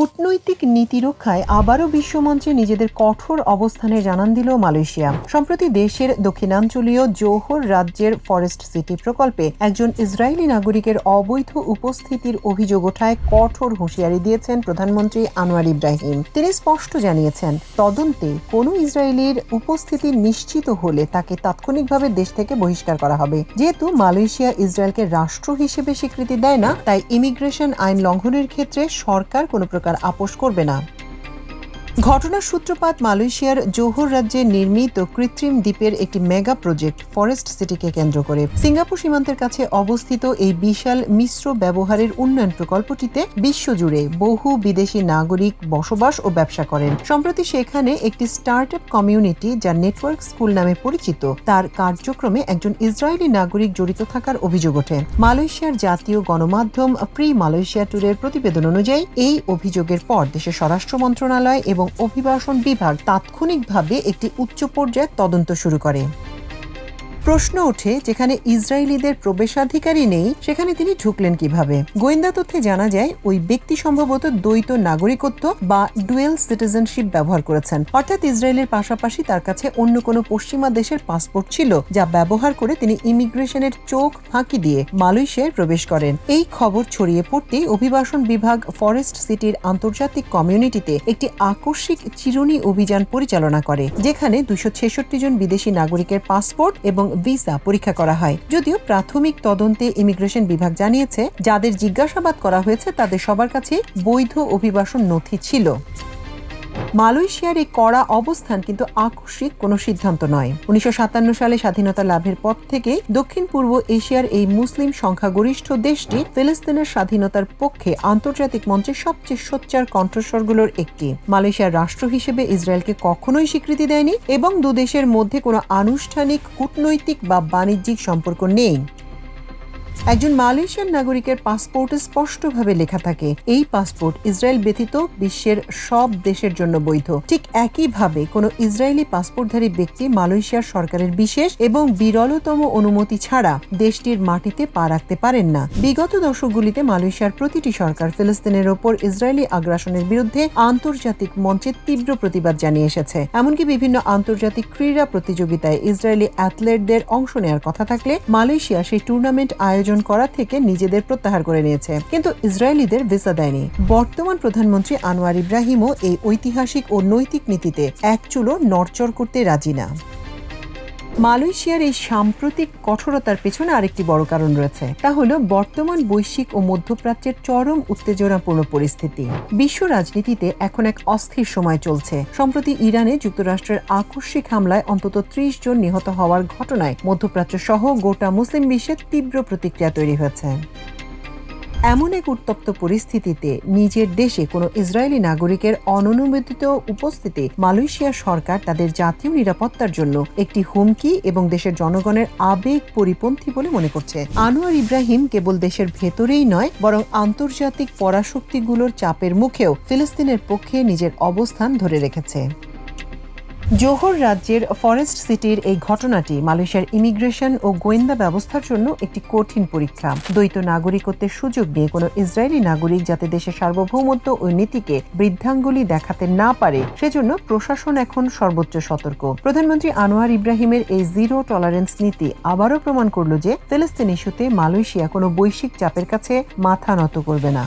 কূটনৈতিক নীতি রক্ষায় আবারও বিশ্বমঞ্চে নিজেদের কঠোর অবস্থানের জানান দিল মালয়েশিয়া। সম্প্রতি দেশের দক্ষিণাঞ্চলীয় জোহর রাজ্যের ফরেস্ট সিটি প্রকল্পে একজন ইসরায়েলি নাগরিকের অবৈধ উপস্থিতির অভিযোগ ওঠায় কঠোর হুঁশিয়ারি দিয়েছেন প্রধানমন্ত্রী আনোয়ার ইব্রাহিম। তিনি স্পষ্ট জানিয়েছেন, তদন্তে কোনো ইসরায়েলির উপস্থিতি নিশ্চিত হলে তাকে তাৎক্ষণিকভাবে দেশ থেকে বহিষ্কার করা হবে। যেহেতু মালয়েশিয়া ইসরায়েলকে রাষ্ট্র হিসেবে স্বীকৃতি দেয় না, তাই ইমিগ্রেশন আইন লঙ্ঘনের ক্ষেত্রে সরকার কোনো প্রকার আপোষ করবে না। ঘটনার সূত্রপাত মালয়েশিয়ার জোহর রাজ্যে নির্মিত কৃত্রিম দ্বীপের একটি মেগা প্রজেক্ট ফরেস্ট সিটিকে কেন্দ্র করে। সিঙ্গাপুর সীমান্তের কাছে অবস্থিত এই বিশাল মিশ্র ব্যবহারের উন্নয়ন প্রকল্পটিতে বিশ্বজুড়ে বহু বিদেশি নাগরিক বসবাস ও ব্যবসা করেন। সম্প্রতি সেখানে একটি স্টার্টআপ কমিউনিটি, যা নেটওয়ার্ক স্কুল নামে পরিচিত, তার কার্যক্রমে একজন ইসরায়েলি নাগরিক জড়িত থাকার অভিযোগ ওঠে। মালয়েশিয়ার জাতীয় গণমাধ্যম ফ্রি মালয়েশিয়া টুডের প্রতিবেদন অনুযায়ী এই অভিযোগের পর দেশের স্বরাষ্ট্র মন্ত্রণালয় এবং অভিবাসন বিভাগ তাৎক্ষণিকভাবে একটি উচ্চ পর্যায়ের তদন্ত শুরু করে। প্রশ্ন ওঠে, যেখানে ইসরায়েলিদের প্রবেশাধিকারই নেই সেখানে তিনি ঢুকলেন কিভাবে? গোয়েন্দা তথ্যে জানা যায়, ওই ব্যক্তি সম্ভবত দ্বৈত নাগরিকত্ব বা ডুয়েল সিটিজেনশিপ ব্যবহার করেছেন, অর্থাৎ ইসরায়েলের পাশাপাশি তার কাছে অন্য কোনো পশ্চিমা দেশের পাসপোর্ট ছিল, যা ব্যবহার করে তিনি ইমিগ্রেশনের চোখ ফাঁকি দিয়ে মালয়েশিয়ায় প্রবেশ করেন। এই খবর ছড়িয়ে পড়তেই অভিবাসন বিভাগ ফরেস্ট সিটির আন্তর্জাতিক কমিউনিটিতে একটি আকস্মিক চিরুনি অভিযান পরিচালনা করে, যেখানে 266 জন বিদেশি নাগরিকের পাসপোর্ট এবং ভিসা পরীক্ষা করা হয়। যদিও প্রাথমিক তদন্তে ইমিগ্রেশন বিভাগ জানিয়েছে, যাদের জিজ্ঞাসাবাদ করা হয়েছে তাদের সবার কাছে বৈধ অভিবাসন নথি ছিল। মালয়েশিয়ার এই কড়া অবস্থান কিন্তু আকস্মিক কোনো সিদ্ধান্ত নয়। 1957 সালে স্বাধীনতা লাভের পর থেকে দক্ষিণ পূর্ব এশিয়ার এই মুসলিম সংখ্যাগরিষ্ঠ দেশটি ফিলিস্তিনের স্বাধীনতার পক্ষে আন্তর্জাতিক মঞ্চে সবচেয়ে সোচ্চার কণ্ঠস্বরগুলোর একটি। মালয়েশিয়ার রাষ্ট্র হিসেবে ইসরায়েলকে কখনোই স্বীকৃতি দেয়নি এবং দুদেশের মধ্যে কোনো আনুষ্ঠানিক কূটনৈতিক বা বাণিজ্যিক সম্পর্ক নেই। একজন মালয়েশিয়ান নাগরিকের পাসপোর্টে স্পষ্টভাবে লেখা থাকে, এই পাসপোর্ট ইসরায়েল ব্যতীত বিশ্বের সব দেশের জন্য বৈধ। ঠিক একইভাবে কোনো ইসরায়েলি পাসপোর্টধারী ব্যক্তি মালয়েশিয়ার সরকারের বিশেষ এবং বিরলতম অনুমতি ছাড়া দেশটির মাটিতে পা রাখতে পারেন না। বিগত দশকগুলিতে মালয়েশিয়ার প্রতিটি সরকার ফিলিস্তিনের ওপর ইসরায়েলি আগ্রাসনের বিরুদ্ধে আন্তর্জাতিক মঞ্চে তীব্র প্রতিবাদ জানিয়ে এসেছে। এমনকি বিভিন্ন আন্তর্জাতিক ক্রীড়া প্রতিযোগিতায় ইসরায়েলি অ্যাথলেটদের অংশ নেওয়ার কথা থাকলে মালয়েশিয়া সেই টুর্নামেন্ট আয়োজন করা থেকে নিজেদের প্রত্যাহার করে নিয়েছে, কিন্তু ইসরায়েলিদের ভিসা দেয়নি। বর্তমান প্রধানমন্ত্রী আনোয়ার ইব্রাহিমও এই ঐতিহাসিক ও নৈতিক নীতিতে এক চুলো নড়চড় করতে রাজি না। মালয়েশিয়ার এই সাম্প্রতিক কঠোরতার পেছনে আরেকটি বড় কারণ রয়েছে, তা হলো বর্তমান বৈশ্বিক ও মধ্যপ্রাচ্যের চরম উত্তেজনাপূর্ণ পরিস্থিতি। বিশ্ব রাজনীতিতে এখন এক অস্থির সময় চলছে। সম্প্রতি ইরানে যুক্তরাষ্ট্রের আকস্মিক হামলায় অন্তত 30 জন নিহত হওয়ার ঘটনায় মধ্যপ্রাচ্য সহ গোটা মুসলিম বিশ্বে তীব্র প্রতিক্রিয়া তৈরি হয়েছে। এমন এক উত্তপ্ত পরিস্থিতিতে নিজের দেশে কোনো ইসরায়েলি নাগরিকের অননুমোদিত উপস্থিতি মালয়েশিয়া সরকার তাদের জাতীয় নিরাপত্তার জন্য একটি হুমকি এবং দেশের জনগণের আবেগ পরিপন্থী বলে মনে করছে। আনোয়ার ইব্রাহিম কেবল দেশের ভেতরেই নয়, বরং আন্তর্জাতিক পরাশক্তিগুলোর চাপের মুখেও ফিলিস্তিনের পক্ষে নিজের অবস্থান ধরে রেখেছে। জোহর রাজ্যের ফরেস্ট সিটির এই ঘটনাটি মালয়েশিয়ার ইমিগ্রেশন ও গোয়েন্দা ব্যবস্থার জন্য একটি কঠিন পরীক্ষা। দ্বৈত নাগরিকত্বের সুযোগ নিয়ে কোনো ইসরায়েলি নাগরিক যাতে দেশের সার্বভৌমত্ব ও নীতিকে বৃদ্ধাঙ্গুলি দেখাতে না পারে, সেজন্য প্রশাসন এখন সর্বোচ্চ সতর্ক। প্রধানমন্ত্রী আনোয়ার ইব্রাহিমের এই জিরো টলারেন্স নীতি আবারও প্রমাণ করল যে ফিলিস্তিন ইস্যুতে মালয়েশিয়া কোনো বৈশ্বিক চাপের কাছে মাথা নত করবে না।